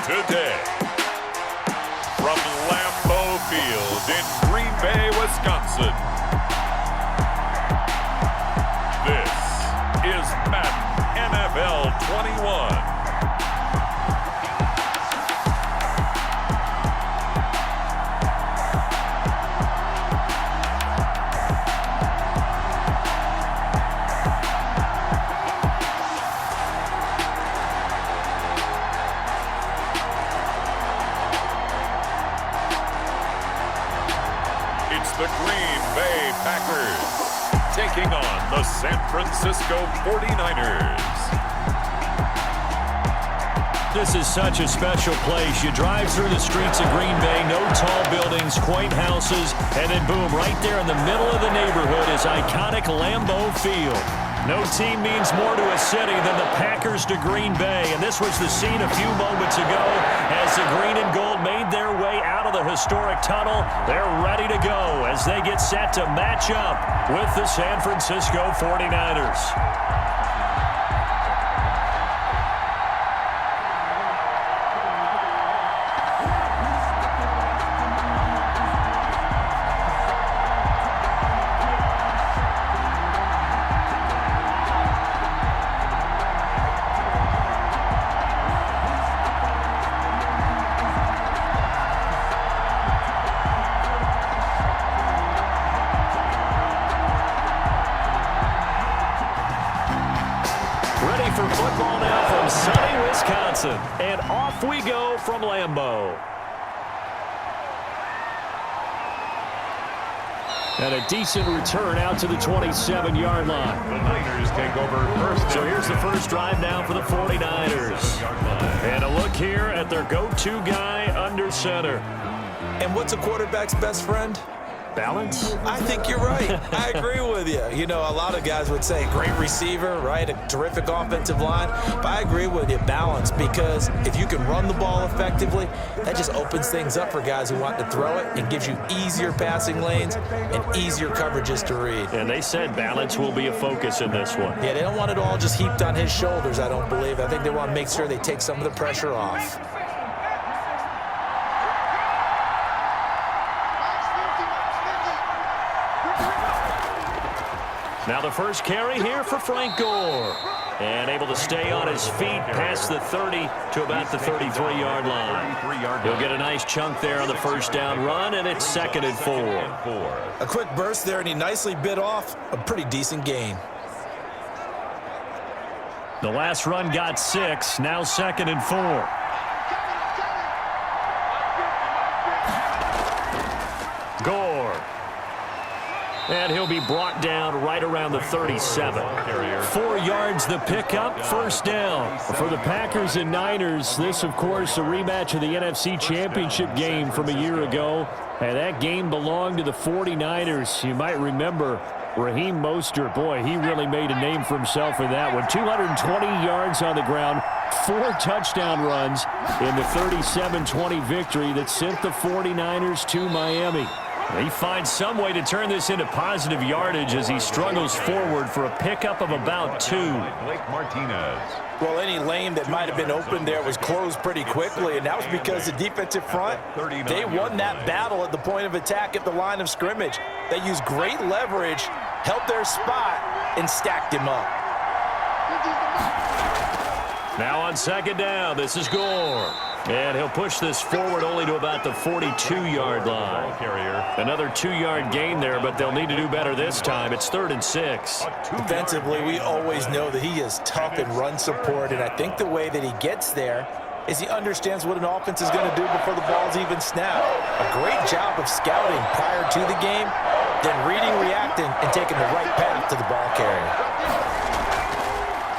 today. From Lambeau Field in Green Bay, Wisconsin, this is Madden NFL 21. The Green Bay Packers taking on the San Francisco 49ers. This is such a special place. You drive through the streets of Green Bay, no tall buildings, quaint houses, and then boom, right there in the middle of the neighborhood is iconic Lambeau Field. No team means more to a city than the Packers to Green Bay, and this was the scene a few moments ago as the green and gold made their way out of the historic tunnel. They're ready to go as they get set to match up with the San Francisco 49ers. For football now from sunny Wisconsin. And off we go from Lambeau. And a decent return out to the 27-yard line. The Niners take over first. So here's the first drive now for the 49ers. And a look here at their go-to guy under center. And what's a quarterback's best friend? Balance? I think you're right. I agree with you. You know, a lot of guys would say great receiver, right? A terrific offensive line. But I agree with you, balance, because if you can run the ball effectively, that just opens things up for guys who want to throw it and gives you easier passing lanes and easier coverages to read. And they said balance will be a focus in this one. Yeah, they don't want it all just heaped on his shoulders, I don't believe. I think they want to make sure they take some of the pressure off. Now the first carry here for Frank Gore. And able to stay on his feet past the 30 to about the 33-yard line. He'll get a nice chunk there on the first down run, and it's 2nd and 4. A quick burst there, and he nicely bit off a pretty decent gain. The last run got 6, now 2nd and 4. Gore. And he'll be brought down right around the 37. 4 yards the pickup, first down. For the Packers and Niners, this, of course, a rematch of the NFC Championship game from a year ago. And that game belonged to the 49ers. You might remember Raheem Mostert. Boy, he really made a name for himself in that one. 220 yards on the ground, 4 touchdown runs in the 37-20 victory that sent the 49ers to Miami. He finds some way to turn this into positive yardage as he struggles forward for a pickup of about 2. Blake Martinez. Well, any lane that might have been open there was closed pretty quickly, and that was because the defensive front, they won that battle at the point of attack at the line of scrimmage. They used great leverage, held their spot, and stacked him up. Now on 2nd down, this is Gore. And he'll push this forward only to about the 42-yard line. Another 2-yard gain there, but they'll need to do better this time. It's 3rd and 6. Defensively, we always know that he is tough in run support, and I think the way that he gets there is he understands what an offense is going to do before the ball's even snapped. A great job of scouting prior to the game, then reading, reacting, and taking the right path to the ball carrier.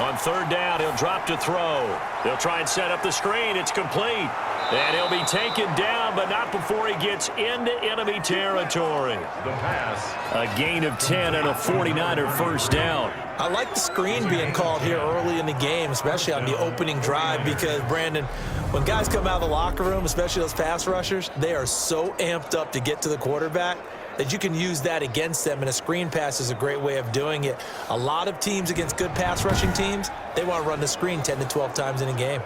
On 3rd down, he'll drop to throw. They'll try and set up the screen. It's complete. And he'll be taken down, but not before he gets into enemy territory. The pass. A gain of 10 and a 49er first down. I like the screen being called here early in the game, especially on the opening drive, because, Brandon, when guys come out of the locker room, especially those pass rushers, they are so amped up to get to the quarterback that you can use that against them, and a screen pass is a great way of doing it. A lot of teams against good pass rushing teams, they want to run the screen 10 to 12 times in a game.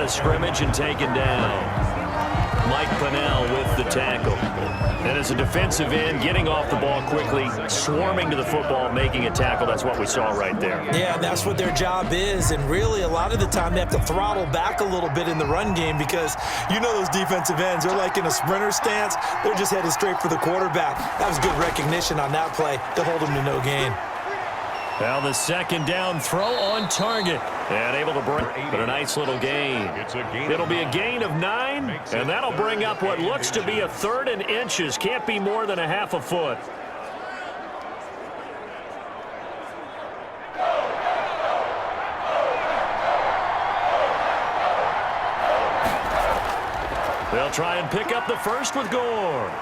of scrimmage and taken down. Mike Pennell with the tackle. And as a defensive end, getting off the ball quickly, swarming to the football, making a tackle, that's what we saw right there. Yeah, that's what their job is. And really, a lot of the time, they have to throttle back a little bit in the run game because you know those defensive ends, they're like in a sprinter stance. They're just headed straight for the quarterback. That was good recognition on that play to hold them to no gain. Now the second down throw on target. And able to break, but a nice little gain. It'll be a gain of 9, and that'll bring up what looks to be a 3rd and inches. Can't be more than a half a foot. They'll try and pick up the first with Gore.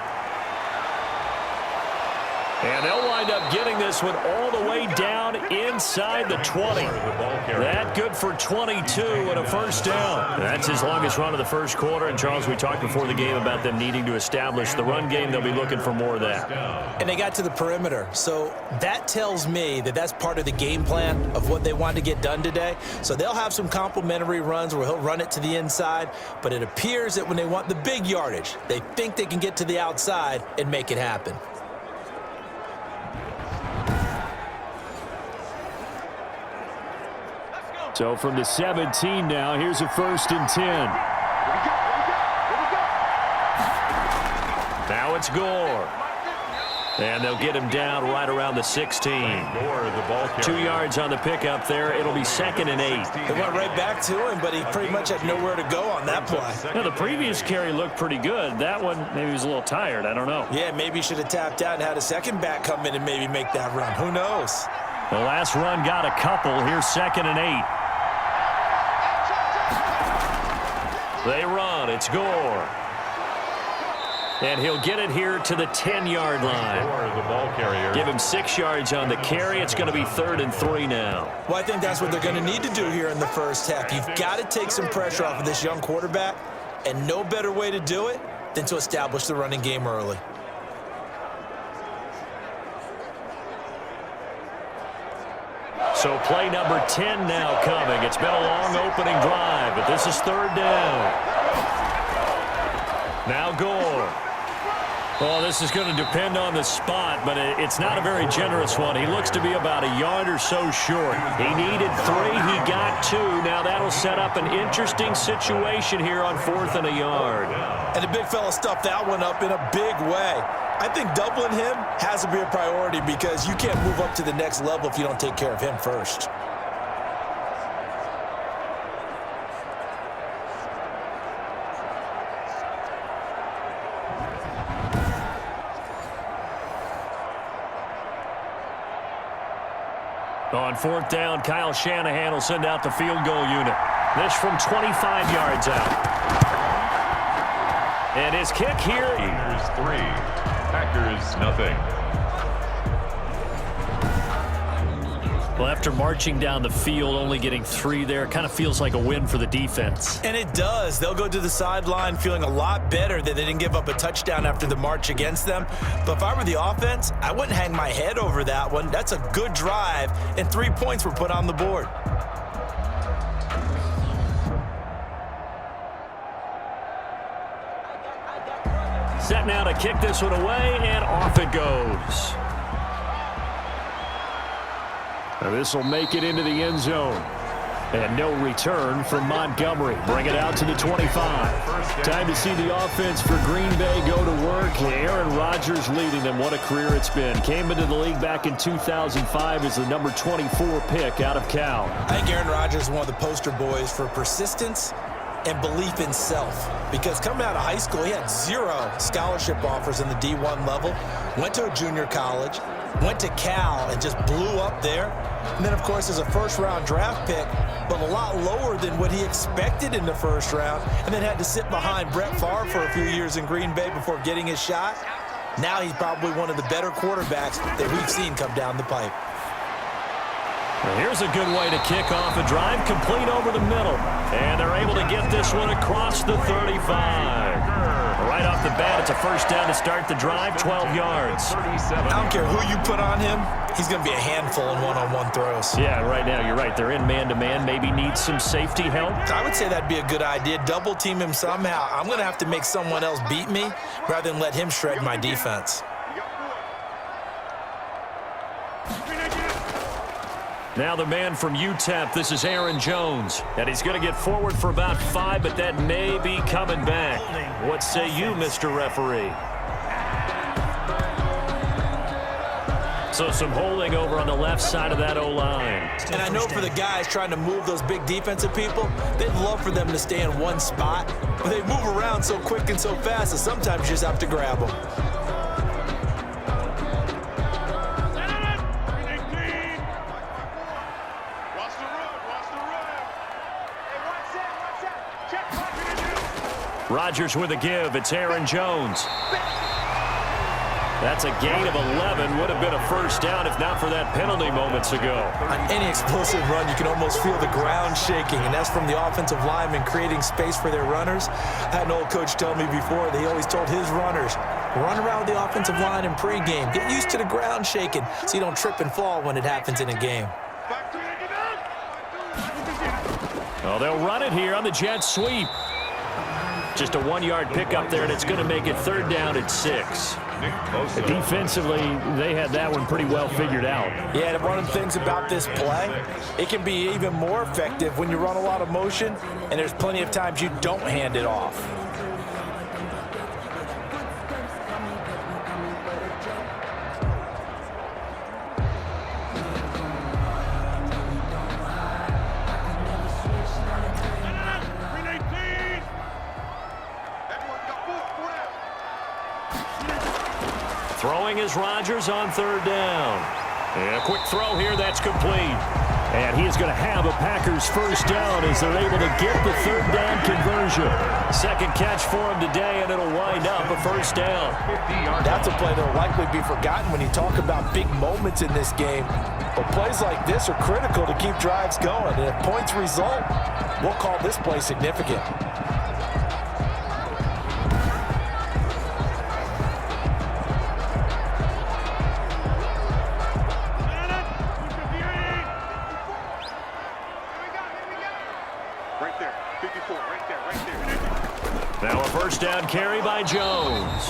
And they'll wind up getting this one all the way down inside the 20. That good for 22 and a first down. That's his longest run of the first quarter. And, Charles, we talked before the game about them needing to establish the run game. They'll be looking for more of that. And they got to the perimeter. So that tells me that that's part of the game plan of what they want to get done today. So they'll have some complementary runs where he'll run it to the inside. But it appears that when they want the big yardage, they think they can get to the outside and make it happen. So from the 17 now, here's a 1st and 10. Now it's Gore. And they'll get him down right around the 16. 2 yards on the pickup there. It'll be 2nd and 8. They went right back to him, but he pretty much had nowhere to go on that play. Now, the previous carry looked pretty good. That one, maybe he was a little tired. I don't know. Yeah, maybe he should have tapped out and had a second back come in and maybe make that run. Who knows? The last run got a couple. Here's 2nd and 8. They run. It's Gore. And he'll get it here to the 10-yard line. Give him 6 yards on the carry. It's going to be 3rd and 3 now. Well, I think that's what they're going to need to do here in the first half. You've got to take some pressure off of this young quarterback, and no better way to do it than to establish the running game early. So play number 10 now coming. It's been a long opening drive, but this is 3rd down. Now Gore. Well, this is going to depend on the spot, but it's not a very generous one. He looks to be about a yard or so short. He needed 3. He got 2. Now that'll set up an interesting situation here on 4th and a yard. And the big fella stuffed that one up in a big way. I think doubling him has to be a priority because you can't move up to the next level if you don't take care of him first. On 4th down, Kyle Shanahan will send out the field goal unit. This from 25 yards out. And his kick here. Packers 3, Packers nothing. Well, after marching down the field, only getting 3 there, it kind of feels like a win for the defense. And it does. They'll go to the sideline feeling a lot better that they didn't give up a touchdown after the march against them. But if I were the offense, I wouldn't hang my head over that one. That's a good drive, and 3 points were put on the board. Set now to kick this one away, and off it goes. Now this will make it into the end zone. And no return from Montgomery. Bring it out to the 25. Time to see the offense for Green Bay go to work. Aaron Rodgers leading them. What a career it's been. Came into the league back in 2005 as the number 24 pick out of Cal. I think Aaron Rodgers is one of the poster boys for persistence and belief in self. Because coming out of high school, he had 0 scholarship offers in the D1 level. Went to a junior college. Went to Cal and just blew up there. And then, of course, as a first-round draft pick, but a lot lower than what he expected in the first round, and then had to sit behind Brett Favre for a few years in Green Bay before getting his shot. Now he's probably one of the better quarterbacks that we've seen come down the pipe. Here's a good way to kick off a drive, complete over the middle. And they're able to get this one across the 35. Right off the bat, it's a first down to start the drive, 12 yards. I don't care who you put on him, he's going to be a handful in one-on-one throws. Yeah, right now, you're right. They're in man-to-man, maybe need some safety help. I would say that'd be a good idea. Double team him somehow. I'm going to have to make someone else beat me rather than let him shred my defense. Now the man from UTEP, this is Aaron Jones. And he's going to get forward for about 5, but that may be coming back. What say you, Mr. Referee? So some holding over on the left side of that O-line. And I know for the guys trying to move those big defensive people, they'd love for them to stay in one spot. But they move around so quick and so fast that sometimes you just have to grab them. Rodgers with a give. It's Aaron Jones. That's a gain of 11. Would have been a first down if not for that penalty moments ago. On any explosive run, you can almost feel the ground shaking, and that's from the offensive linemen creating space for their runners. I had an old coach tell me before that he always told his runners, run around with the offensive line in pregame. Get used to the ground shaking so you don't trip and fall when it happens in a game. Oh, they'll run it here on the jet sweep. Just a 1-yard pickup there, and it's going to make it third down at 6. Defensively, they had that one pretty well figured out. Yeah, and one of the things about this play, it can be even more effective when you run a lot of motion, and there's plenty of times you don't hand it off. Throwing is Rodgers on third down. And a quick throw here, that's complete. And he is going to have a Packers first down as they're able to get the third down conversion. Second catch for him today, and it'll wind up a first down. That's a play that will likely be forgotten when you talk about big moments in this game. But plays like this are critical to keep drives going. And if points result, we'll call this play significant. Now a first down carry by Jones.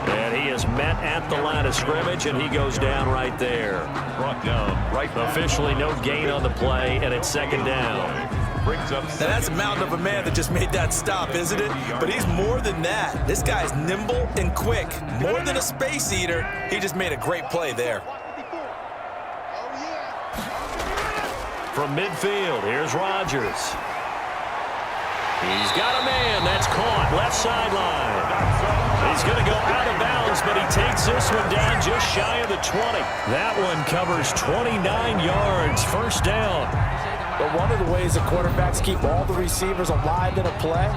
And he is met at the line of scrimmage, and he goes down right there. Brought down right. Officially no gain on the play, and it's second down. Now that's a mountain of a man that just made that stop, isn't it? But he's more than that. This guy's nimble and quick. More than a space eater, he just made a great play there. From midfield, here's Rodgers. He's got a man. That's caught. Left sideline. He's going to go out of bounds, but he takes this one down just shy of the 20. That one covers 29 yards. First down. But one of the ways that quarterbacks keep all the receivers alive in a play,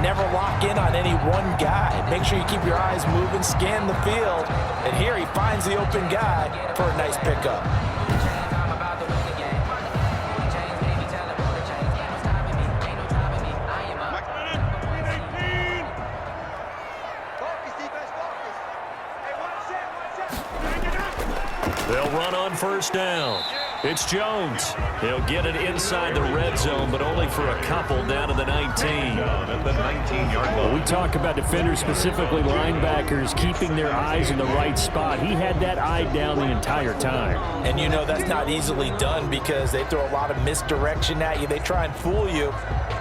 never lock in on any one guy. Make sure you keep your eyes moving, scan the field. And here he finds the open guy for a nice pickup. They'll run on first down. It's Jones. He'll get it inside the red zone, but only for a couple down to the 19. At the 19-yard line. We talk about defenders, specifically linebackers, keeping their eyes in the right spot. He had that eye down the entire time. And you know that's not easily done because they throw a lot of misdirection at you. They try and fool you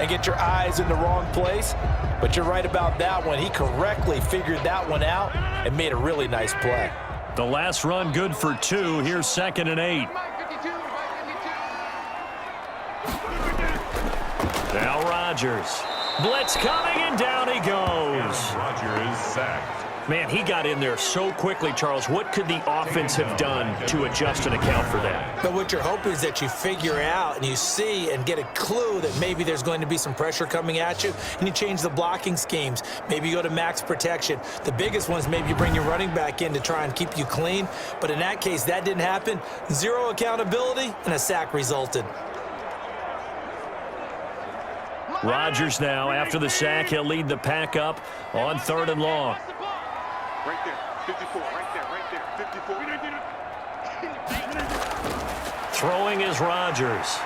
and get your eyes in the wrong place. But you're right about that one. He correctly figured that one out and made a really nice play. The last run good for 2. Here's 2nd and 8. Now Rodgers. Blitz coming, and down he goes. Rodgers sacked. Man, he got in there so quickly, Charles. What could the offense have done to adjust and account for that? But what you're hoping is that you figure out and you see and get a clue that maybe there's going to be some pressure coming at you, and you change the blocking schemes. Maybe you go to max protection. The biggest one is maybe you bring your running back in to try and keep you clean. But in that case, that didn't happen. Zero accountability, and a sack resulted. Rodgers now, after the sack, he'll lead the pack up on 3rd and long. Right there, 54, right there, 54. Throwing is Rodgers.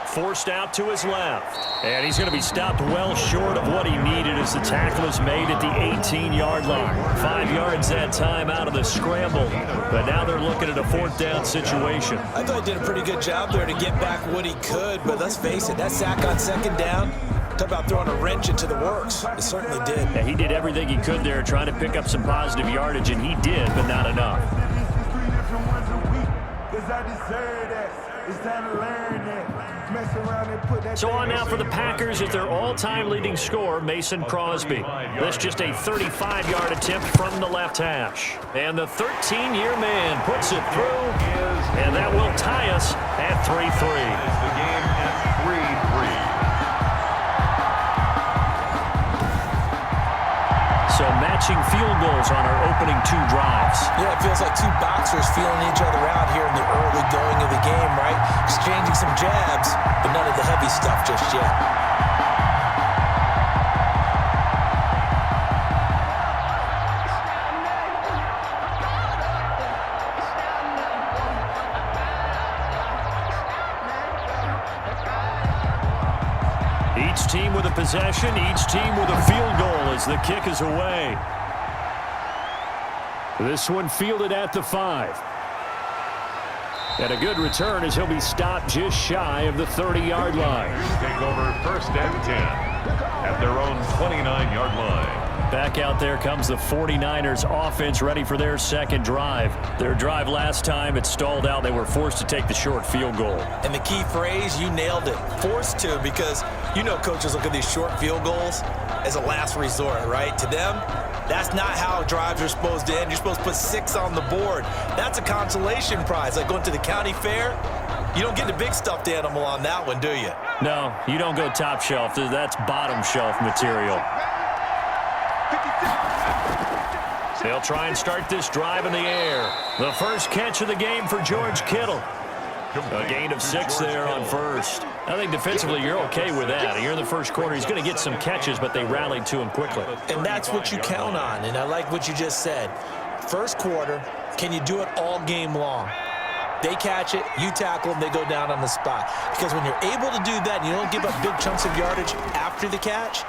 Forced out to his left. And he's going to be stopped well short of what he needed as the tackle is made at the 18-yard line. 5 yards that time out of the scramble. But now they're looking at a 4th down situation. I thought he did a pretty good job there to get back what he could, but let's face it, that sack on 2nd down, talk about throwing a wrench into the works. It certainly did. Yeah, he did everything he could there trying to pick up some positive yardage, and he did, but not enough. So on now for the Packers is their all-time leading scorer, Mason Crosby. This just a 35-yard attempt from the left hash. And the 13-year man puts it through, and that will tie us at 3-3. The game at 3-3. So matching field goals on our opening 2 drives. Yeah, it feels like 2 boxers feeling each other out here in the early going of the game, right? Exchanging some jabs, but none of the heavy stuff just yet. Each team with a possession, each team with a field goal as the kick is away. This one fielded at the 5. And a good return as he'll be stopped just shy of the 30-yard line. Take over 1st and 10 at their own 29-yard line. Back out there comes the 49ers offense ready for their 2nd drive. Their drive last time, it stalled out. They were forced to take the short field goal. And the key phrase, you nailed it. Forced to, because you know coaches look at these short field goals as a last resort, right? To them, that's not how drives are supposed to end. You're supposed to put 6 on the board. That's a consolation prize, like going to the county fair. You don't get the big stuffed animal on that one, do you? No, you don't go top shelf. That's bottom shelf material. They'll try and start this drive in the air. The first catch of the game for George Kittle. A gain of 6 there on 1st. I think defensively you're okay with that. Here in the first quarter, he's going to get some catches, but they rallied to him quickly. And that's what you count on, and I like what you just said. First quarter, can you do it all game long? They catch it, you tackle them, they go down on the spot. Because when you're able to do that and you don't give up big chunks of yardage after the catch,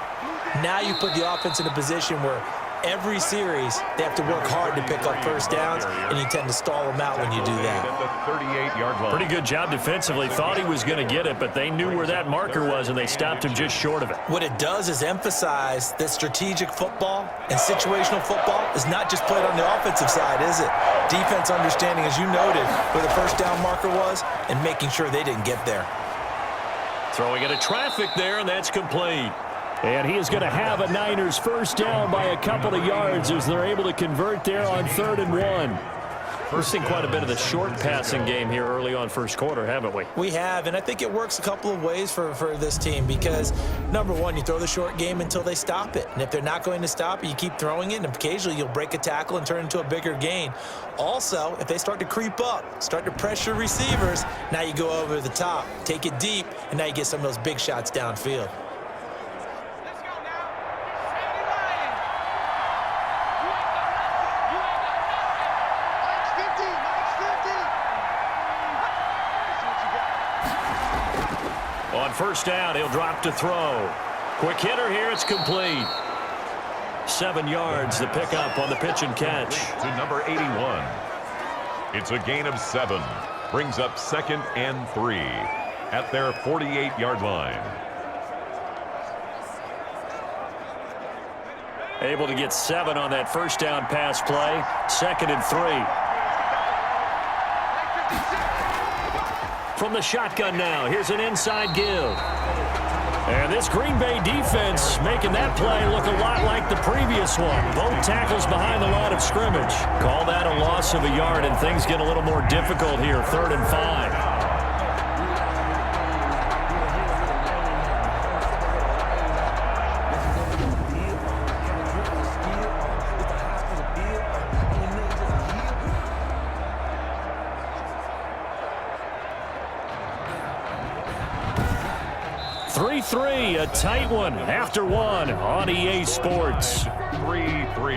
now you put the offense in a position where every series they have to work hard to pick up 1st downs, and you tend to stall them out when you do that. At the 38-yard line. Pretty good job defensively. Thought he was going to get it, but they knew where that marker was, and they stopped him just short of it. What it does is emphasize that strategic football and situational football is not just played on the offensive side, is it? Defense understanding, as you noted, where the 1st down marker was and making sure they didn't get there. Throwing into traffic there, and that's complete. And he is going to have a Niners 1st down by a couple of yards as they're able to convert there on 3rd and 1. We've seen quite a bit of the short passing game here early on 1st quarter, haven't we? We have, and I think it works a couple of ways for this team because, number one, you throw the short game until they stop it. And if they're not going to stop it, you keep throwing it, and occasionally you'll break a tackle and turn it into a bigger gain. Also, if they start to creep up, start to pressure receivers, now you go over the top, take it deep, and now you get some of those big shots downfield. On 1st down, he'll drop to throw. Quick hitter here, it's complete. 7 yards, the pickup on the pitch and catch. To number 81. It's a gain of 7. Brings up 2nd and 3 at their 48-yard line. Able to get 7 on that 1st down pass play. 2nd and 3. From the shotgun now, here's an inside give. And this Green Bay defense making that play look a lot like the previous one. Both tackles behind the line of scrimmage. Call that a loss of a yard, and things get a little more difficult here, 3rd and 5. A tight one after one on EA Sports. 3-3.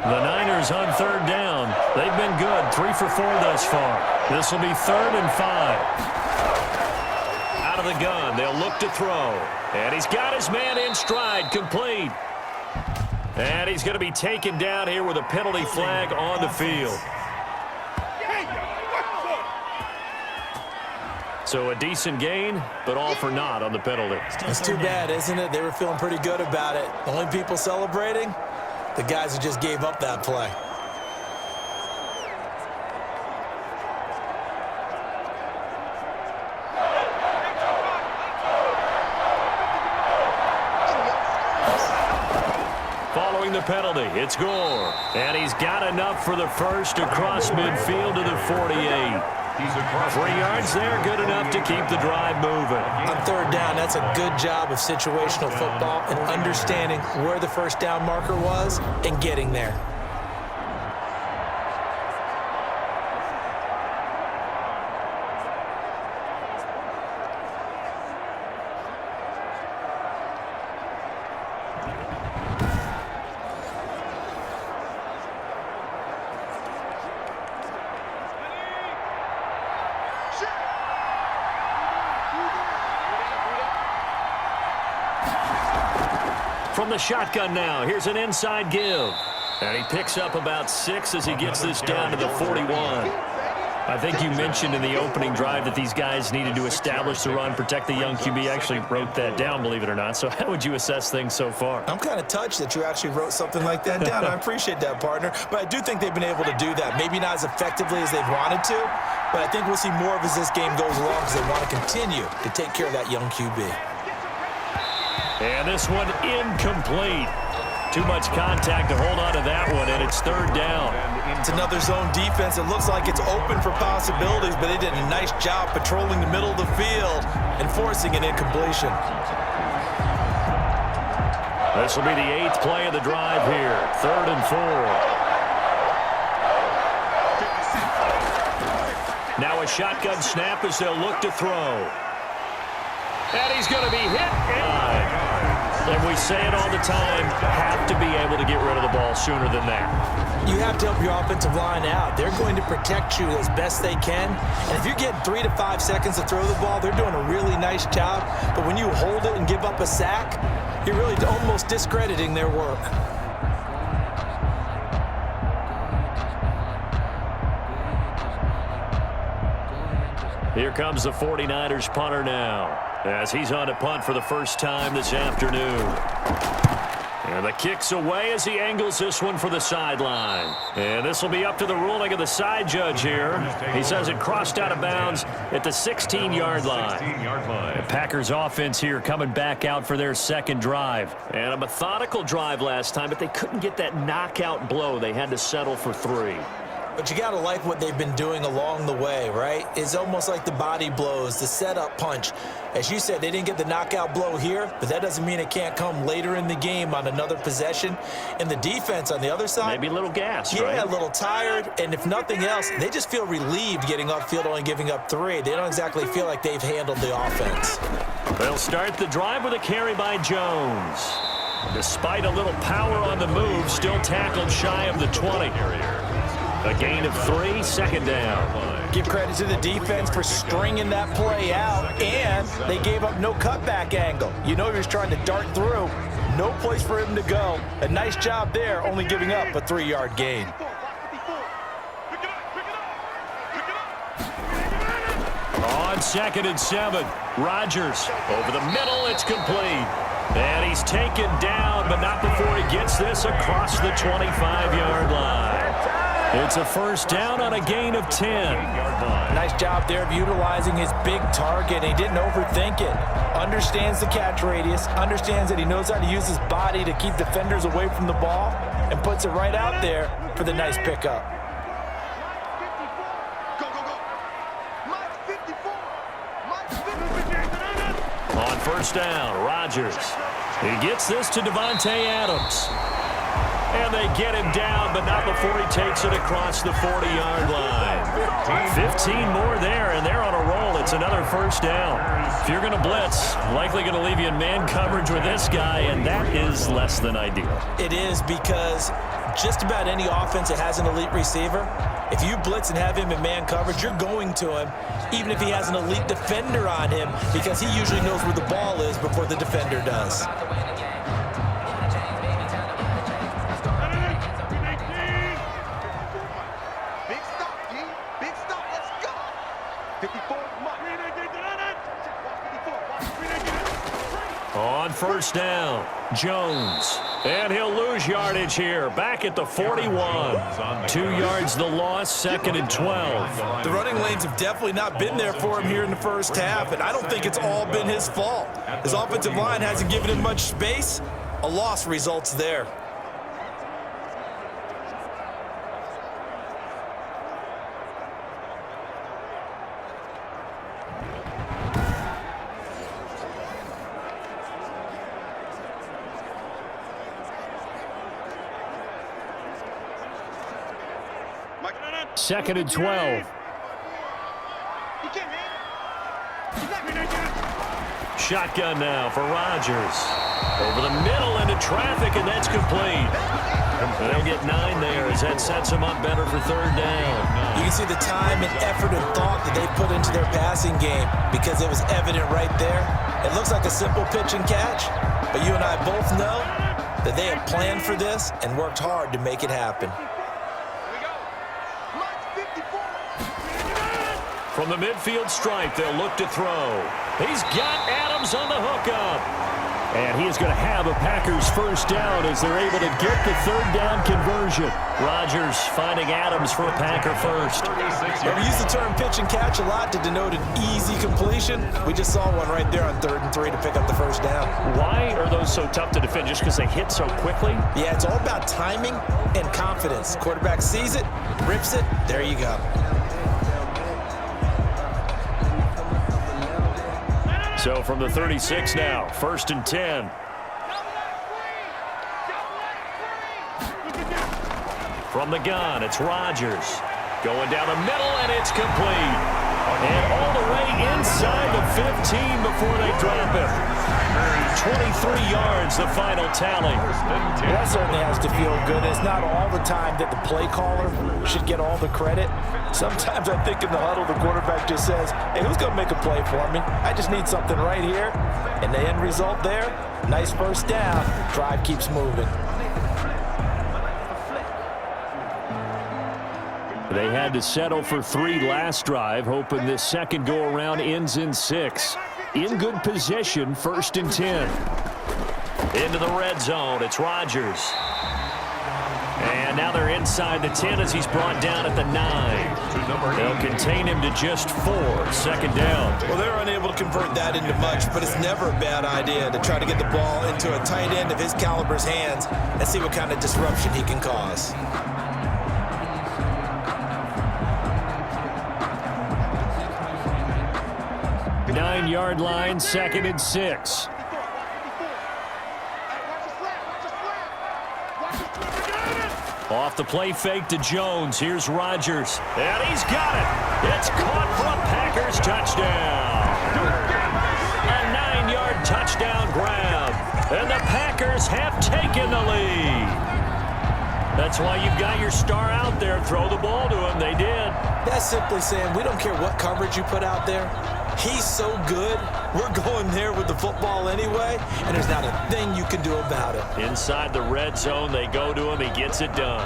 The Niners on 3rd down. They've been good, 3 for 4 thus far. This will be 3rd and 5. Out of the gun, they'll look to throw. And he's got his man in stride, complete. And he's going to be taken down here with a penalty flag on the field. So a decent gain, but all for naught on the penalty. It's too bad, isn't it? They were feeling pretty good about it. The only people celebrating, the guys who just gave up that play. Following the penalty, it's Gore. And he's got enough for the first across midfield to the 48. He's across 3 yards there, good enough to keep the drive moving. On 3rd down, that's a good job of situational football and understanding where the first down marker was and getting there. From the shotgun now, here's an inside give. And he picks up about 6 as he gets this down to the 41. I think you mentioned in the opening drive that these guys needed to establish the run, protect the young QB. I actually wrote that down, believe it or not. So how would you assess things so far? I'm kind of touched that you actually wrote something like that down. I appreciate that, partner. But I do think they've been able to do that. Maybe not as effectively as they've wanted to, but I think we'll see more of as this game goes along because they want to continue to take care of that young QB. And this one incomplete. Too much contact to hold on to that one, and it's 3rd down. It's another zone defense. It looks like it's open for possibilities, but they did a nice job patrolling the middle of the field and forcing an incompletion. This will be the 8th play of the drive here. 3rd and 4. Now a shotgun snap as they'll look to throw. And he's going to be hit. And we say it all the time, have to be able to get rid of the ball sooner than that. You have to help your offensive line out. They're going to protect you as best they can. And if you're getting 3 to 5 seconds to throw the ball, they're doing a really nice job. But when you hold it and give up a sack, you're really almost discrediting their work. Here comes the 49ers punter now, as he's on to punt for the first time this afternoon. And the kick's away as he angles this one for the sideline. And this will be up to the ruling of the side judge here. He says it crossed out of bounds at the 16-yard line. The Packers offense here coming back out for their 2nd drive. And a methodical drive last time, but they couldn't get that knockout blow. They had to settle for 3. But you got to like what they've been doing along the way, right? It's almost like the body blows, the setup punch. As you said, they didn't get the knockout blow here, but that doesn't mean it can't come later in the game on another possession. And the defense on the other side, maybe a little gas, right? Yeah, a little tired. And if nothing else, they just feel relieved getting upfield, only giving up 3. They don't exactly feel like they've handled the offense. They'll start the drive with a carry by Jones. Despite a little power on the move, still tackled shy of the 20. A gain of 3, 2nd down. Give credit to the defense for stringing that play out, and they gave up no cutback angle. You know he was trying to dart through. No place for him to go. A nice job there, only giving up a 3-yard gain. 2nd and 7. Rodgers over the middle. It's complete. And he's taken down, but not before he gets this across the 25-yard line. It's a first down on a gain of 10. Nice job there of utilizing his big target. He didn't overthink it. Understands the catch radius. Understands that he knows how to use his body to keep defenders away from the ball. And puts it right out there for the nice pickup. Go, go, go. Mike 54. Mike 54. On first down, Rodgers. He gets this to Davante Adams. And they get him down, but not before he takes it across the 40-yard line. 15 more there, and they're on a roll. It's another first down. If you're going to blitz, likely going to leave you in man coverage with this guy, and that is less than ideal. It is, because just about any offense that has an elite receiver, if you blitz and have him in man coverage, you're going to him, even if he has an elite defender on him, because he usually knows where the ball is before the defender does. Big stop, G. Big stop. Let's go. 54. Mike. 54. On first down, Jones. And he'll lose yardage here. Back at the 41. 2 yards the loss, 2nd and 12. The running lanes have definitely not been there for him here in the first half, and I don't think it's all been his fault. His offensive line hasn't given him much space. A loss results there. Mike. 2nd and 12. He can't hang. He's not going to Shotgun now for Rodgers. Over the middle into traffic, and that's complete. They'll get 9 there as that sets them up better for third down. You can see the time and effort and thought that they put into their passing game, because it was evident right there. It looks like a simple pitch and catch, but you and I both know that they had planned for this and worked hard to make it happen. From the midfield stripe, they'll look to throw. He's got Adams on the hookup. And he is going to have a Packers first down as they're able to get the third down conversion. Rodgers finding Adams for a Packer first. We use the term pitch and catch a lot to denote an easy completion. We just saw one right there on 3rd and 3 to pick up the first down. Why are those so tough to defend? Just because they hit so quickly? Yeah, it's all about timing and confidence. Quarterback sees it, rips it, there you go. So from the 36 now, 1st and 10. From the gun, it's Rodgers. Going down the middle, and it's complete. And all the way inside the 15 before they drop him. 23 yards, the final tally. That certainly has to feel good. It's not all the time that the play caller should get all the credit. Sometimes I think in the huddle, the quarterback just says, hey, who's going to make a play for me? I just need something right here. And the end result there, nice first down. Drive keeps moving. They had to settle for 3 last drive, hoping this second go-around ends in 6. In good position, 1st and 10. Into the red zone, it's Rodgers. And now they're inside the 10 as he's brought down at the 9. They'll contain him to just 4, 2nd down. Well, they're unable to convert that into much, but it's never a bad idea to try to get the ball into a tight end of his caliber's hands and see what kind of disruption he can cause. Nine-yard line, 2nd and 6. Off the play fake to Jones. Here's Rodgers. And he's got it. It's caught for a Packers touchdown. A 9-yard touchdown grab. And the Packers have taken the lead. That's why you've got your star out there. Throw the ball to him. They did. That's simply saying we don't care what coverage you put out there. He's so good, we're going there with the football anyway, and there's not a thing you can do about it. Inside the red zone, they go to him. He gets it done.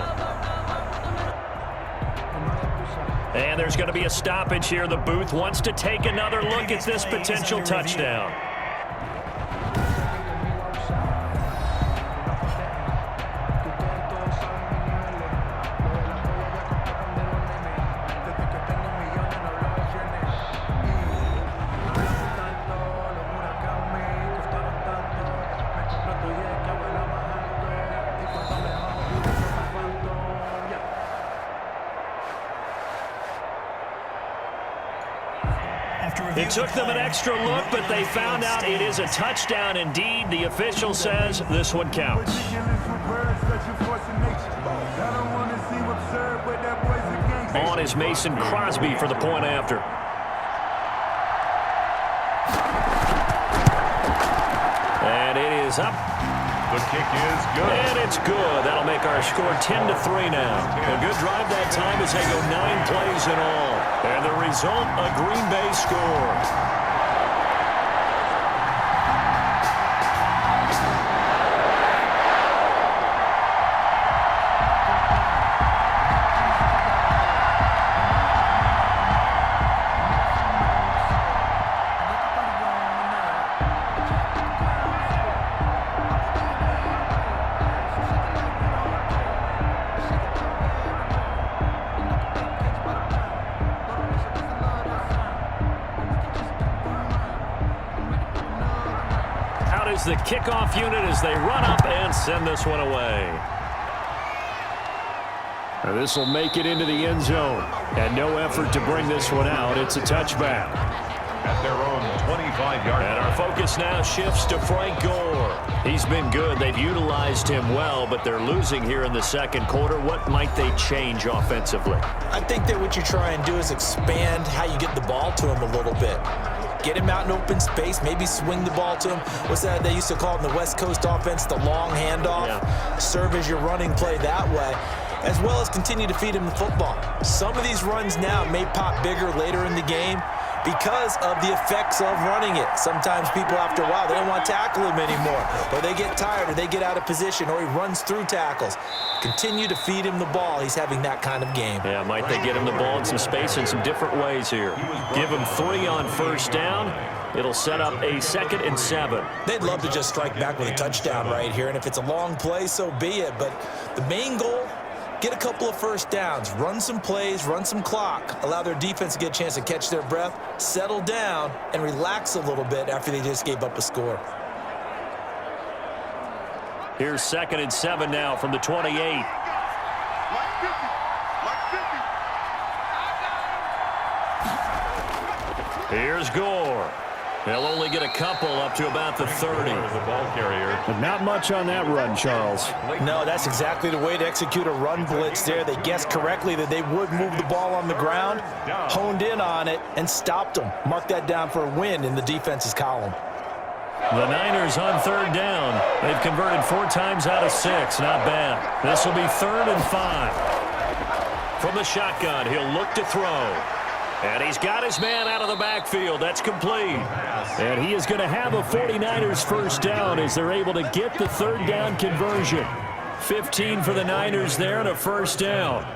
And there's going to be a stoppage here. The booth wants to take another look at this potential touchdown. It took them an extra look, but they found out it is a touchdown indeed. The official says this one counts. On is Mason Crosby for the point after. And it is up. The kick is good. And it's good. That'll make our score 10-3 now. A good drive that time as they go 9 plays in all. And the result, a Green Bay score. The kickoff unit as they run up and send this one away. This will make it into the end zone. And no effort to bring this one out. It's a touchback. At their own 25-yard line. And our focus now shifts to Frank Gore. He's been good. They've utilized him well, but they're losing here in the second quarter. What might they change offensively? I think that what you try and do is expand how you get the ball to him a little bit. Get him out in open space, maybe swing the ball to him. What's that they used to call in the West Coast offense, the long handoff? Yeah. Serve as your running play that way, as well as continue to feed him the football. Some of these runs now may pop bigger later in the game because of the effects of running it. Sometimes people, after a while, they don't want to tackle him anymore, or they get tired, or they get out of position, or he runs through tackles. Continue to feed him the ball. He's having that kind of game. Yeah, might they get him the ball in some space in some different ways here. Give him 3 on first down. It'll set up a 2nd and 7. They'd love to just strike back with a touchdown right here, and if it's a long play, so be it. But the main goal, get a couple of first downs, run some plays, run some clock, allow their defense to get a chance to catch their breath, settle down, and relax a little bit after they just gave up a score. Here's 2nd and 7 now from the 28. Here's Gore. They'll only get a couple up to about the 30. The ball carrier. But not much on that run, Charles. No, that's exactly the way to execute a run blitz there. They guessed correctly that they would move the ball on the ground, honed in on it, and stopped them. Mark that down for a win in the defense's column. The Niners on 3rd down. They've converted 4 times out of 6. Not bad. This will be 3rd and 5. From the shotgun, he'll look to throw. And he's got his man out of the backfield. That's complete. And he is going to have a 49ers first down as they're able to get the 3rd down conversion. 15 for the Niners there and a first down.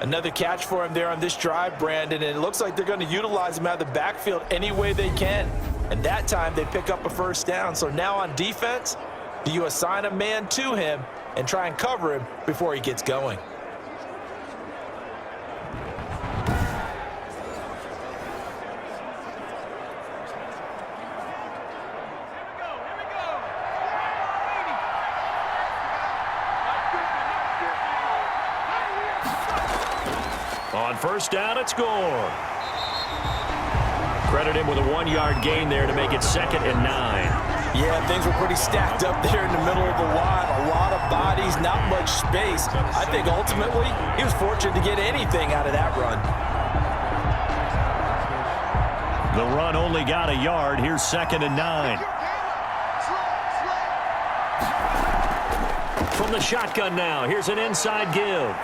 Another catch for him there on this drive, Brandon, and it looks like they're going to utilize him out of the backfield any way they can. And that time they pick up a first down. So now on defense, do you assign a man to him and try and cover him before he gets going? On first down, it's Gore. Credit him with a 1-yard gain there to make it 2nd and 9. Yeah, things were pretty stacked up there in the middle of the line. A lot of bodies, not much space. I think ultimately he was fortunate to get anything out of that run. The run only got a yard. Here's 2nd and 9. From the shotgun now, here's an inside give.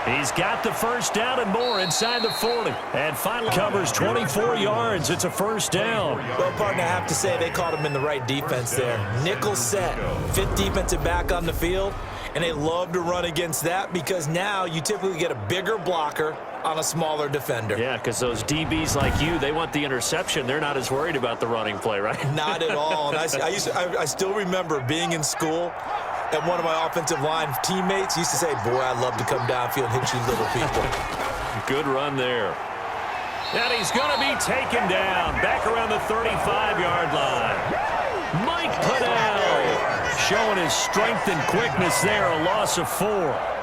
He's got the first down and more inside the 40. And finally covers 24 yards. It's a first down. Well, partner, I have to say they caught him in the right defense there. Nickel set, 5th defensive back on the field. And they love to run against that because now you typically get a bigger blocker on a smaller defender. Yeah, because those DBs like you, they want the interception. They're not as worried about the running play, right? Not at all. And I still remember being in school, and one of my offensive line teammates used to say, boy, I'd love to come downfield and hit you little people. Good run there. And he's going to be taken down back around the 35-yard line. Mike Pennell showing his strength and quickness there, a loss of 4.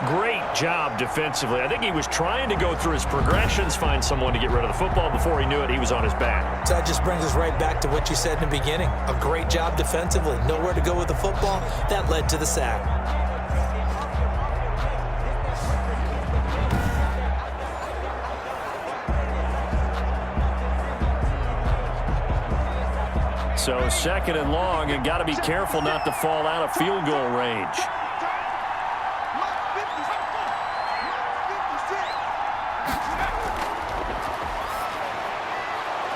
Great job defensively. I think he was trying to go through his progressions, find someone to get rid of the football. Before he knew it, he was on his back. So that just brings us right back to what you said in the beginning. A great job defensively. Nowhere to go with the football. That led to the sack. So 2nd and long, and got to be careful not to fall out of field goal range.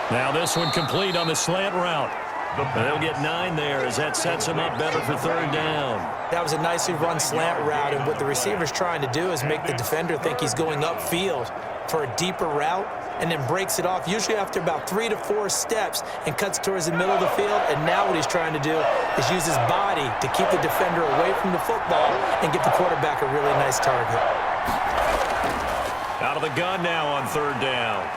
Now this one complete on the slant route. And they'll get 9 there as that sets them up better for 3rd down. That was a nicely run slant route, and what the receiver's trying to do is make the defender think he's going upfield for a deeper route, and then breaks it off, usually after about 3 to 4 steps, and cuts towards the middle of the field. And now what he's trying to do is use his body to keep the defender away from the football and get the quarterback a really nice target. Out of the gun now on 3rd down.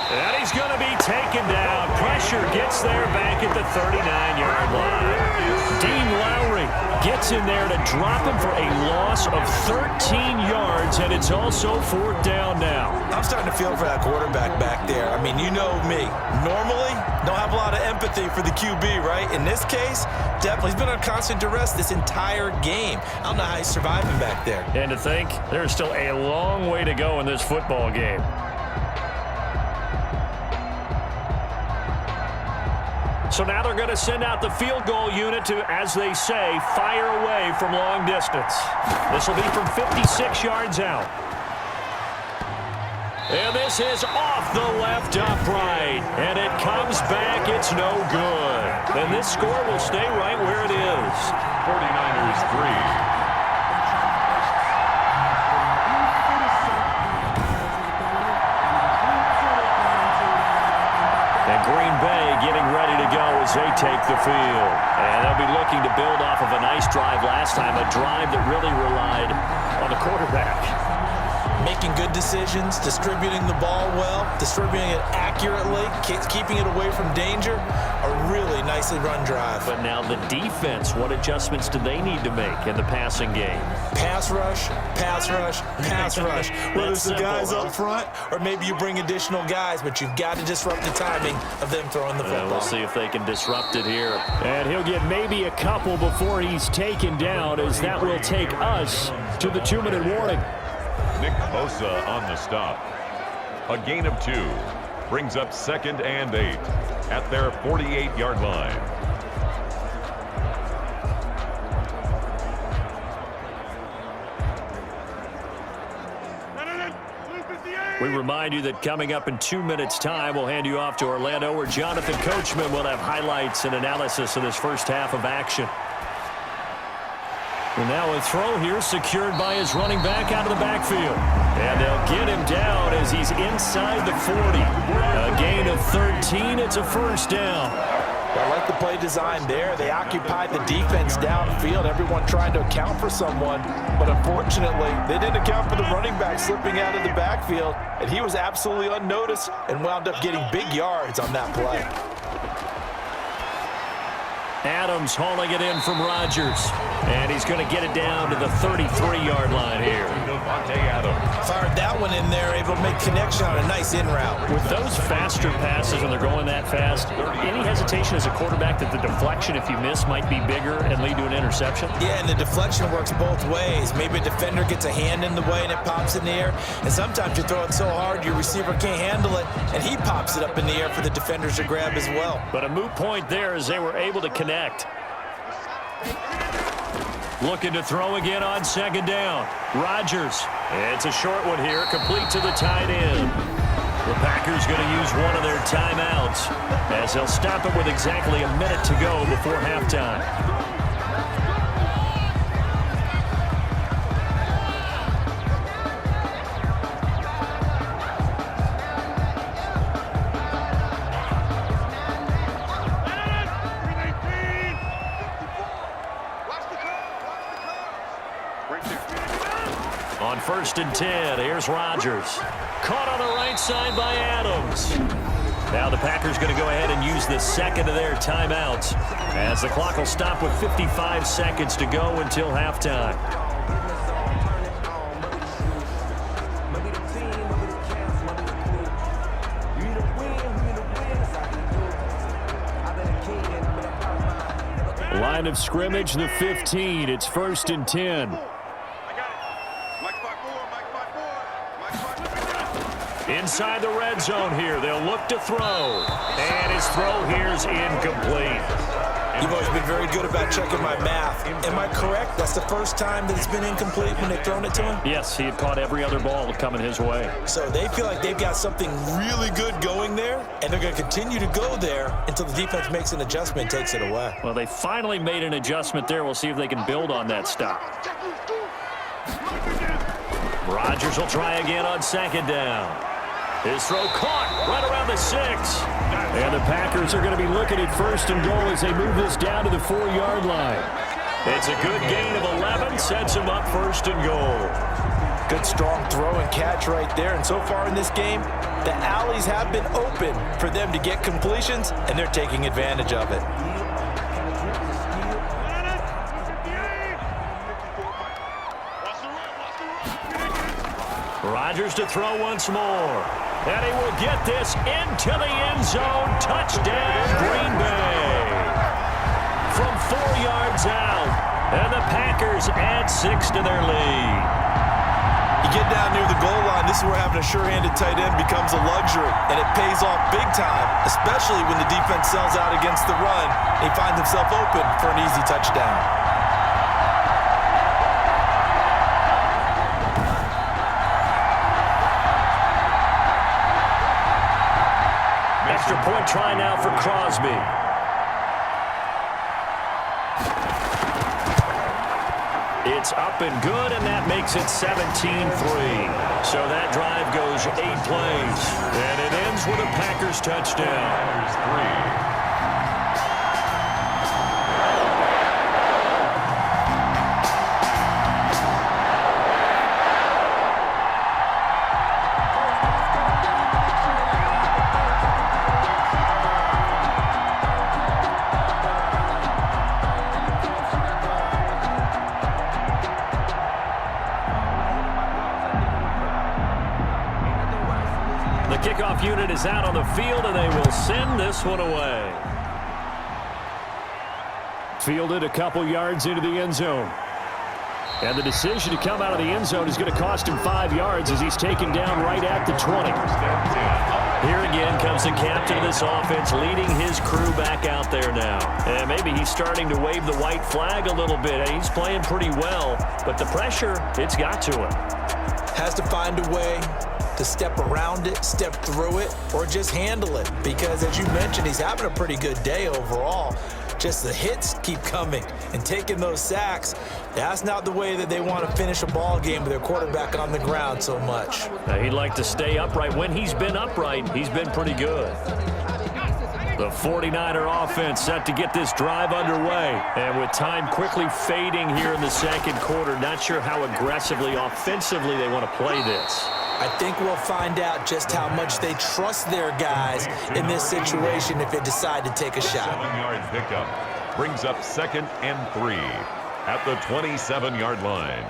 And he's going to be taken down. Pressure gets there back at the 39-yard line. Dean Lowry gets in there to drop him for a loss of 13 yards, and it's also 4th down now. I'm starting to feel for that quarterback back there. I mean, you know me. Normally, don't have a lot of empathy for the QB, right? In this case, definitely. He's been on constant duress this entire game. I don't know how he's surviving back there. And to think, there's still a long way to go in this football game. So now they're going to send out the field goal unit to, as they say, fire away from long distance. This will be from 56 yards out. And this is off the left upright. And it comes back. It's no good. And this score will stay right where it is. 49ers 3. Green Bay getting ready to go as they take the field. And they'll be looking to build off of a nice drive last time, a drive that really relied on the quarterback. Making good decisions, distributing the ball well, distributing it accurately, keeping it away from danger. A really nicely run drive. But now the defense, what adjustments do they need to make in the passing game? Pass rush, pass rush, pass rush. Whether it's the guys up front or maybe you bring additional guys, but you've got to disrupt the timing of them throwing the football. We'll see if they can disrupt it here. And he'll get maybe a couple before he's taken down, as that will take us to the 2-minute warning. Nick Bosa on the stop. A gain of 2 brings up 2nd and 8 at their 48-yard line. We remind you that coming up in 2 minutes' time, we'll hand you off to Orlando, where Jonathan Coachman will have highlights and analysis of this first half of action. And now a throw here secured by his running back out of the backfield. And they'll get him down as he's inside the 40. A gain of 13. It's a 1st down. I like the play design there. They occupied the defense downfield, everyone trying to account for someone. But unfortunately, they didn't account for the running back slipping out of the backfield. And he was absolutely unnoticed and wound up getting big yards on that play. Adams hauling it in from Rodgers. And he's going to get it down to the 33-yard line here. Davante Adams. Fired that one in there, able to make connection on a nice in route. With those faster passes, when they're going that fast, any hesitation as a quarterback that the deflection, if you miss, might be bigger and lead to an interception? Yeah, and the deflection works both ways. Maybe a defender gets a hand in the way and it pops in the air. And sometimes you throw it so hard your receiver can't handle it, and he pops it up in the air for the defenders to grab as well. But a moot point there as they were able to connect. Looking to throw again on 2nd down. Rodgers. It's a short one here, complete to the tight end. The Packers going to use one of their timeouts as they'll stop it with exactly a minute to go before halftime. 1st and 10. Here's Rodgers. Caught on the right side by Adams. Now the Packers going to go ahead and use the second of their timeouts as the clock will stop with 55 seconds to go until halftime. Line of scrimmage, the 15. It's 1st and 10. Inside the red zone here. They'll look to throw. And his throw here is incomplete. You've always been very good about checking my math. Am I correct? That's the first time that it's been incomplete when they've thrown it to him? Yes, he had caught every other ball coming his way. So they feel like they've got something really good going there, and they're going to continue to go there until the defense makes an adjustment and takes it away. Well, they finally made an adjustment there. We'll see if they can build on that stop. Rodgers will try again on 2nd down. His throw caught right around the 6. And the Packers are going to be looking at 1st and goal as they move this down to the 4-yard line. It's a good gain of 11, sets him up 1st and goal. Good strong throw and catch right there. And so far in this game, the alleys have been open for them to get completions, and they're taking advantage of it. Rodgers to throw once more. And he will get this into the end zone. Touchdown, Green Bay. From 4 yards out. And the Packers add 6 to their lead. You get down near the goal line, this is where having a sure-handed tight end becomes a luxury. And it pays off big time, especially when the defense sells out against the run. He finds himself open for an easy touchdown. Extra point try now for Crosby. It's up and good, and that makes it 17-3. So that drive goes 8 plays. And it ends with a Packers touchdown. Kickoff unit is out on the field, and they will send this one away. Fielded a couple yards into the end zone. And the decision to come out of the end zone is going to cost him 5 yards as he's taken down right at the 20. Here again comes the captain of this offense leading his crew back out there now. And maybe he's starting to wave the white flag a little bit. He's playing pretty well, but the pressure, it's got to him. Has to find a way to step around it, step through it, or just handle it. Because as you mentioned, he's having a pretty good day overall. Just the hits keep coming and taking those sacks. That's not the way that they want to finish a ball game with their quarterback on the ground so much. He'd like to stay upright. When he's been upright, he's been pretty good. The 49er offense set to get this drive underway. And with time quickly fading here in the second quarter, not sure how aggressively, offensively they want to play this. I think we'll find out just how much they trust their guys in this situation if they decide to take a shot. 7-yard pickup brings up 2nd and 3 at the 27-yard line.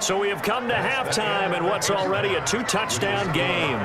So we have come to halftime in what's already a 2-touchdown game.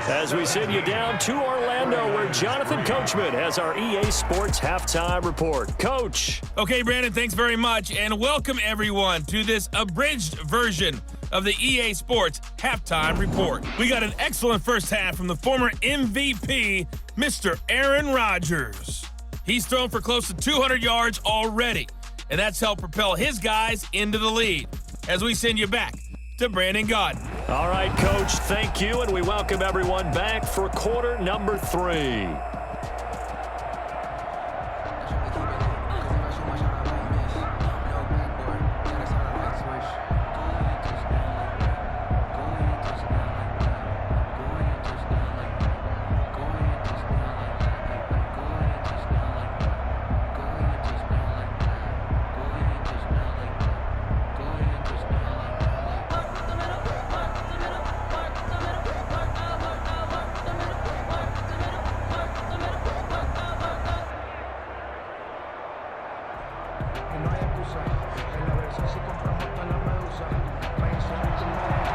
As we send you down to Orlando, where Jonathan Coachman has our EA Sports Halftime Report. Coach. Okay, Brandon, thanks very much, and welcome everyone to this abridged version of the EA Sports Halftime Report. We got an excellent first half from the former MVP, Mr. Aaron Rodgers. He's thrown for close to 200 yards already, and that's helped propel his guys into the lead. As we send you back to Brandon Gaudin. All right, Coach, thank you, and we welcome everyone back for quarter number 3.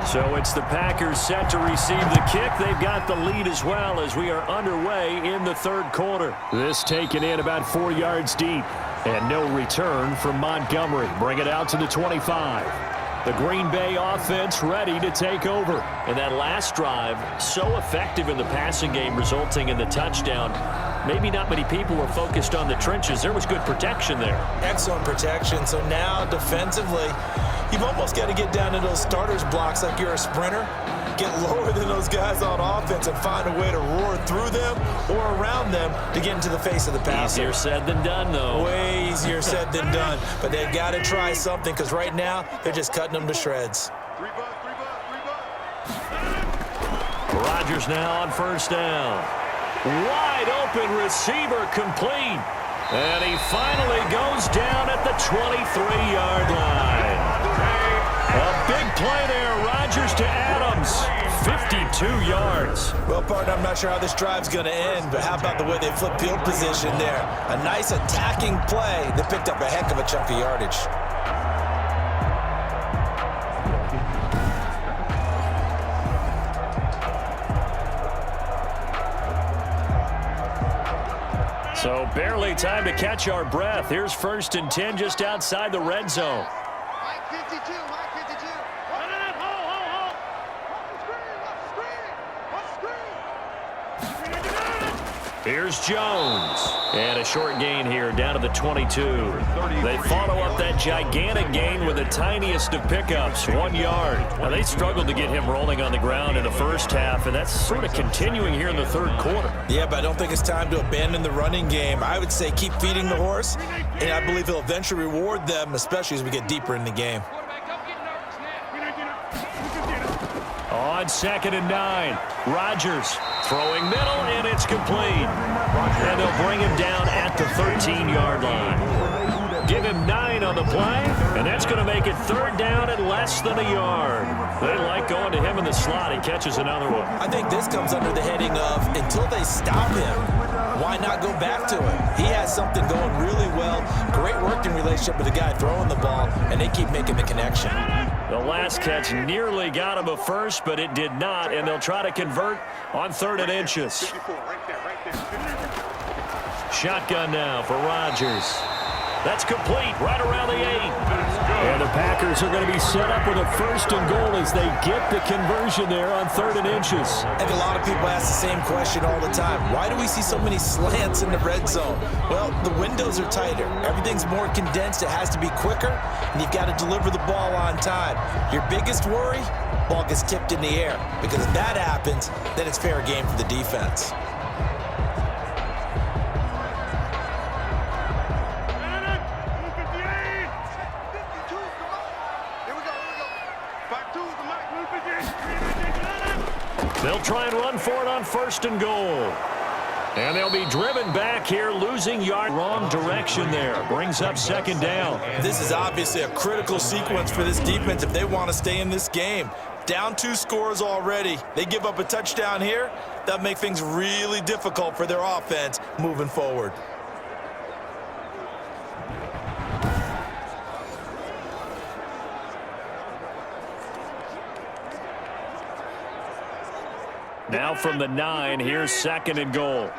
So it's the Packers set to receive the kick. They've got the lead as well as we are underway in the third quarter. This taken in about 4 yards deep. And no return from Montgomery. Bring it out to the 25. The Green Bay offense ready to take over. And that last drive, so effective in the passing game, resulting in the touchdown. Maybe not many people were focused on the trenches. There was good protection there. Excellent protection. So now defensively, you've almost got to get down to those starters blocks like you're a sprinter. Get lower than those guys on offense and find a way to roar through them or around them to get into the face of the passer. Easier said than done, though. Way easier said than done. But they've got to try something because right now they're just cutting them to shreds. Rodgers now on first down. Wide open receiver complete. And he finally goes down at the 23-yard line. A big play there. Rodgers to Adams. 52 yards. Well, partner, I'm not sure how this drive's going to end, but how about the way they flip field position there? A nice attacking play that picked up a heck of a chunk of yardage. So barely time to catch our breath. Here's 1st and 10 just outside the red zone. Mike 52, Mike 52. Here's Jones. And a short gain here down to the 22. They follow up that gigantic gain with the tiniest of pickups, 1 yard. Now, they struggled to get him rolling on the ground in the first half, and that's sort of continuing here in the third quarter. Yeah, but I don't think it's time to abandon the running game. I would say keep feeding the horse, and I believe he'll eventually reward them, especially as we get deeper in the game. On 2nd and 9, Rodgers throwing middle, and it's complete. And they'll bring him down at the 13-yard line. Give him 9 on the play, and that's going to make it 3rd down at less than a yard. They like going to him in the slot. He catches another one. I think this comes under the heading of until they stop him, why not go back to him? He has something going really well. Great working relationship with the guy throwing the ball, and they keep making the connection. The last catch nearly got him a first, but it did not, and they'll try to convert on 3rd and inches. Shotgun now for Rodgers. That's complete right around the 8. And the Packers are going to be set up with a 1st and goal as they get the conversion there on 3rd and inches. I think a lot of people ask the same question all the time. Why do we see so many slants in the red zone? Well, the windows are tighter. Everything's more condensed. It has to be quicker, and you've got to deliver the ball on time. Your biggest worry, ball gets tipped in the air. Because if that happens, then it's fair game for the defense. They'll try and run for it on 1st and goal. And they'll be driven back here, losing yard. Wrong direction there. Brings up 2nd down. This is obviously a critical sequence for this defense if they want to stay in this game. Down 2 scores already. They give up a touchdown here. That'll make things really difficult for their offense moving forward. Now from the 9, here's 2nd and goal.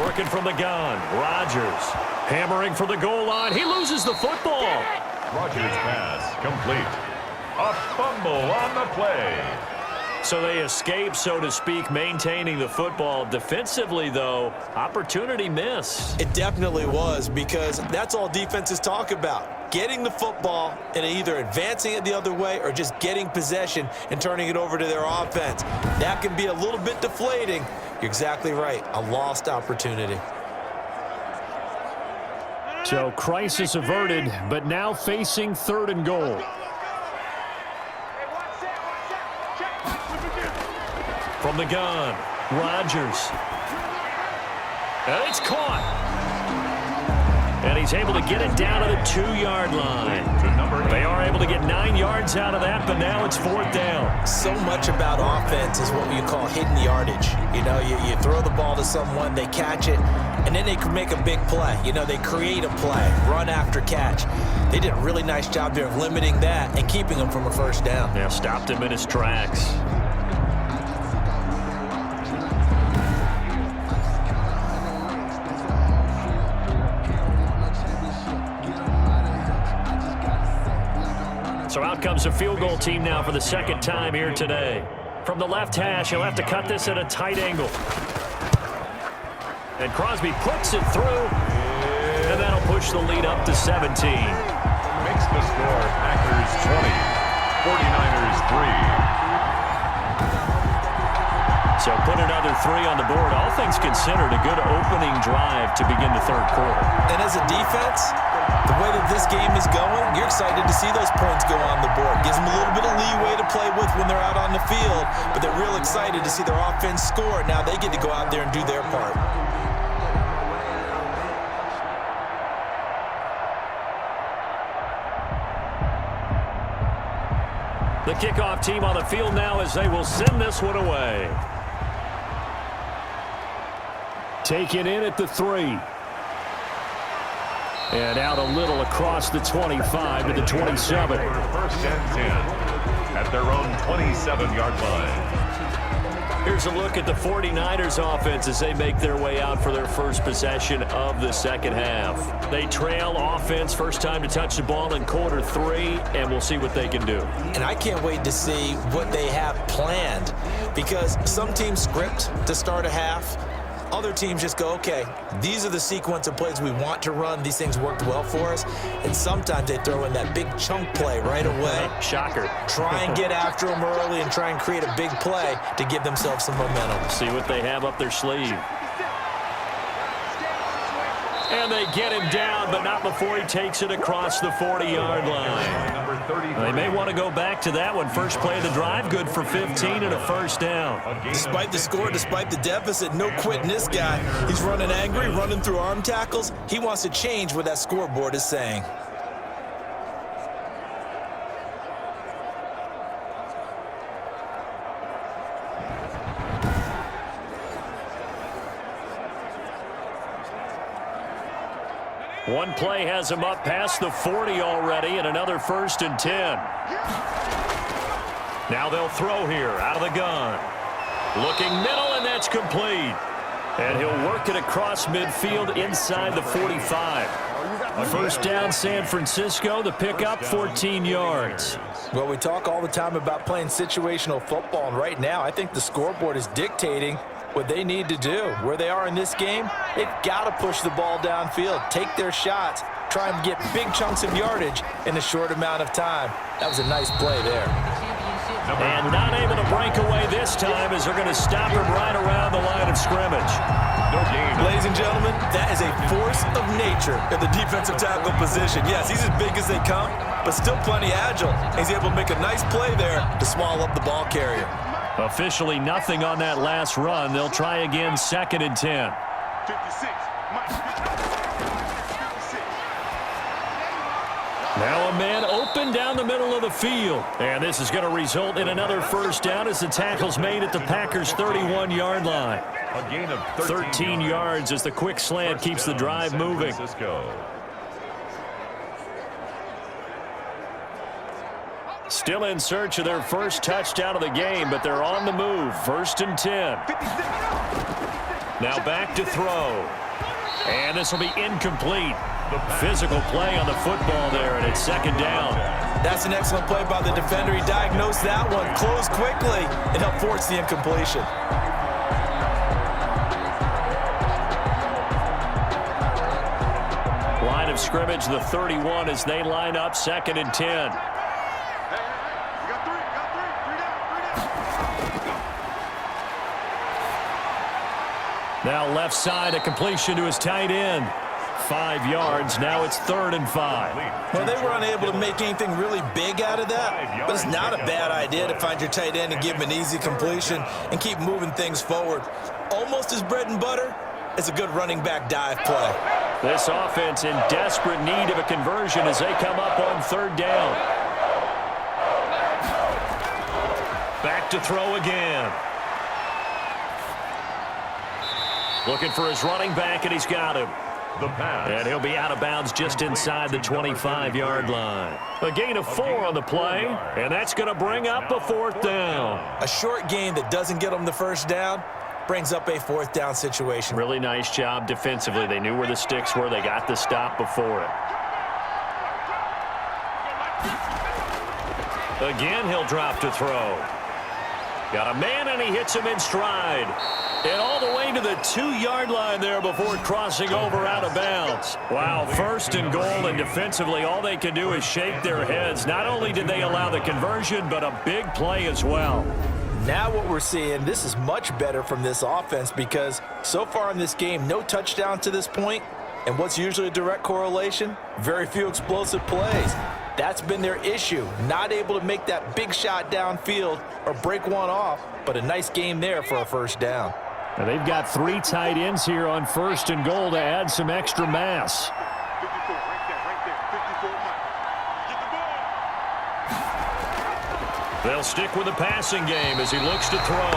Working from the gun, Rodgers hammering for the goal line. He loses the football. Rodgers' pass complete. A fumble on the play. So they escape, so to speak, maintaining the football. Defensively, though, opportunity missed. It definitely was, because that's all defenses talk about. Getting the football and either advancing it the other way or just getting possession and turning it over to their offense. That can be a little bit deflating. You're exactly right. A lost opportunity. So crisis averted, but now facing 3rd and goal. From the gun, Rodgers. And it's caught. And he's able to get it down to the 2-yard line. To number They are able to get 9 yards out of that, but now it's 4th down. So much about offense is what you call hidden yardage. You know, you throw the ball to someone, they catch it, and then they can make a big play. You know, they create a play, run after catch. They did a really nice job there of limiting that and keeping him from a first down. Yeah, stopped him in his tracks. So out comes a field goal team now for the second time here today. From the left hash, he'll have to cut this at a tight angle. And Crosby puts it through, and that'll push the lead up to 17. Makes the score Packers 20, 49ers 3. So put another 3 on the board. All things considered, a good opening drive to begin the third quarter. And as a defense, the way that this game is going, you're excited to see those points go on the board. Gives them a little bit of leeway to play with when they're out on the field, but they're real excited to see their offense score. Now they get to go out there and do their part. The kickoff team on the field now as they will send this one away. Taken in at the 3. And out a little across the 25 to the 27. First and 10 at their own 27-yard line. Here's a look at the 49ers offense as they make their way out for their first possession of the second half. They trail offense, first time to touch the ball in quarter 3, and we'll see what they can do. And I can't wait to see what they have planned, because some teams script to start a half. Other teams just go, okay, these are the sequence of plays we want to run. These things worked well for us. And sometimes they throw in that big chunk play right away. Shocker. Try and get after them early and try and create a big play to give themselves some momentum. See what they have up their sleeve. And they get him down, but not before he takes it across the 40-yard line. They may want to go back to that one. First play of the drive, good for 15 and a first down. Despite the score, despite the deficit, no quitting this guy. He's running angry, running through arm tackles. He wants to change what that scoreboard is saying. One play has him up past the 40 already, and another 1st and 10. Now they'll throw here out of the gun. Looking middle, and that's complete. And he'll work it across midfield inside the 45. First down, San Francisco. The pickup, 14 yards. Well, we talk all the time about playing situational football, and right now I think the scoreboard is dictating what they need to do. Where they are in this game, they've got to push the ball downfield, take their shots, try and get big chunks of yardage in a short amount of time. That was a nice play there. And not able to break away this time as they're going to stop him right around the line of scrimmage. No gain. Ladies and gentlemen, that is a force of nature in the defensive tackle position. Yes, he's as big as they come, but still plenty agile. He's able to make a nice play there to small up the ball carrier. Officially nothing on that last run. They'll try again, 2nd and 10. 56. Now a man open down the middle of the field. And this is going to result in another first down as the tackle's made at the Packers' 31-yard line. A gain of 13 yards as the quick slant keeps the drive moving. Still in search of their first touchdown of the game, but they're on the move. 1st and 10. Now back to throw. And this will be incomplete. Physical play on the football there, and it's 2nd down. That's an excellent play by the defender. He diagnosed that one, closed quickly, and helped force the incompletion. Line of scrimmage, the 31, as they line up, 2nd and 10. Now left side, a completion to his tight end. 5 yards. Now it's 3rd and 5. Well, they were unable to make anything really big out of that, but it's not a bad idea to find your tight end and give him an easy completion and keep moving things forward. Almost as bread and butter as a good running back dive play. This offense in desperate need of a conversion as they come up on third down. Back to throw again. Looking for his running back, and he's got him. The pass. And he'll be out of bounds just inside the 25-yard line. A gain of 4 on the play, and that's going to bring up a 4th down. A short gain that doesn't get them the first down brings up a 4th down situation. Really nice job defensively. They knew where the sticks were. They got the stop before it. Again, he'll drop to throw. Got a man, and he hits him in stride. And all the way to the 2-yard line there before crossing over out of bounds. Wow, 1st and goal, and defensively all they can do is shake their heads. Not only did they allow the conversion, but a big play as well. Now what we're seeing, this is much better from this offense because so far in this game, no touchdown to this point. And what's usually a direct correlation? Very few explosive plays. That's been their issue. Not able to make that big shot downfield or break one off, but a nice game there for a 1st down. Now they've got 3 tight ends here on 1st and goal to add some extra mass. 54, right there, 54 Mike. Get the ball. They'll stick with the passing game as he looks to throw.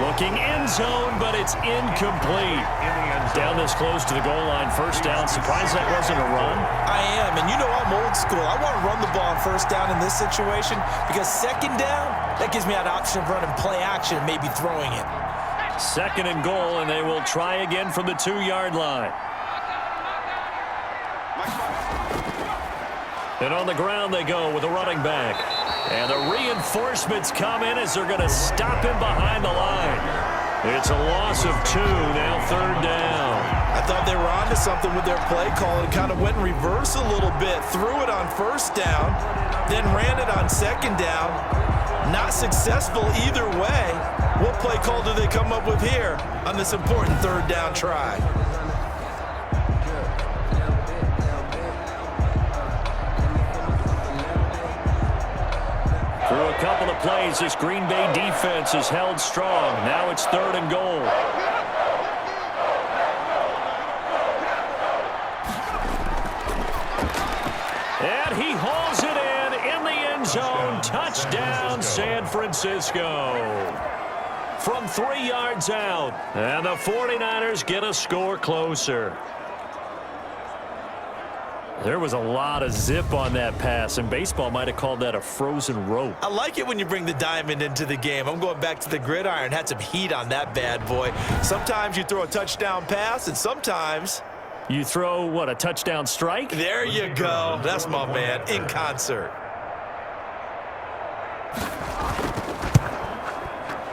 Looking end zone, but it's incomplete. Down this close to the goal line, 1st down. Surprised that wasn't a run. I am, and you know I'm old school. I want to run the ball on 1st down in this situation because 2nd down, that gives me that option of running play action and maybe throwing it. 2nd and goal, and they will try again from the 2-yard line. And on the ground they go with a running back. And the reinforcements come in as they're going to stop him behind the line. It's a loss of 2, now 3rd down. I thought they were onto something with their play call and kind of went in reverse a little bit. Threw it on 1st down, then ran it on 2nd down. Not successful either way. What play call do they come up with here on this important 3rd down try? Through a couple of plays, this Green Bay defense is held strong. Now it's 3rd and goal. And he hauls it in the end zone. Touchdown, San Francisco. From 3 yards out. And the 49ers get a score closer. There was a lot of zip on that pass, and baseball might have called that a frozen rope. I like it when you bring the diamond into the game. I'm going back to the gridiron. Had some heat on that bad boy. Sometimes you throw a touchdown pass, and sometimes you throw, what, a touchdown strike? There you go. That's my man, in concert.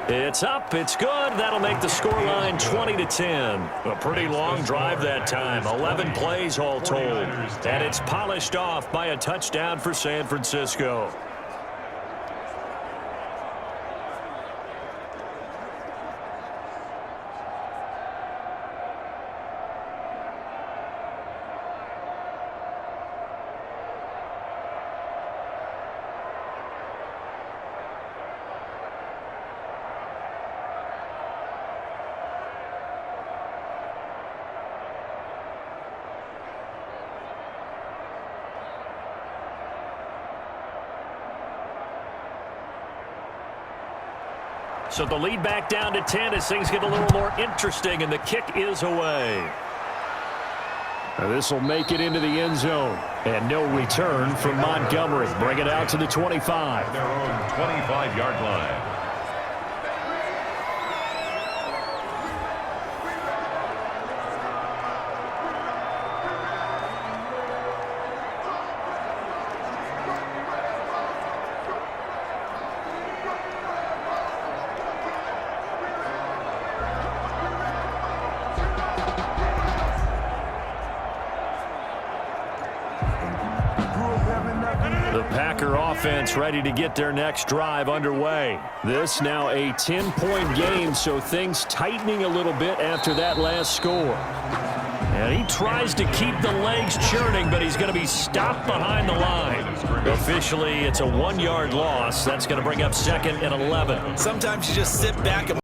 It's up, it's good. That'll make the scoreline 20-10. A pretty long drive that time, 11 plays all told. And it's polished off by a touchdown for San Francisco. So the lead back down to 10 as things get a little more interesting, and the kick is away. This will make it into the end zone. And no return from Montgomery. Bring it out to the 25. Their own 25-yard line. The Packer offense ready to get their next drive underway. This now a 10-point game, so things tightening a little bit after that last score. And he tries to keep the legs churning, but he's going to be stopped behind the line. Officially, it's a 1-yard loss. That's going to bring up 2nd and 11. Sometimes you just sit back and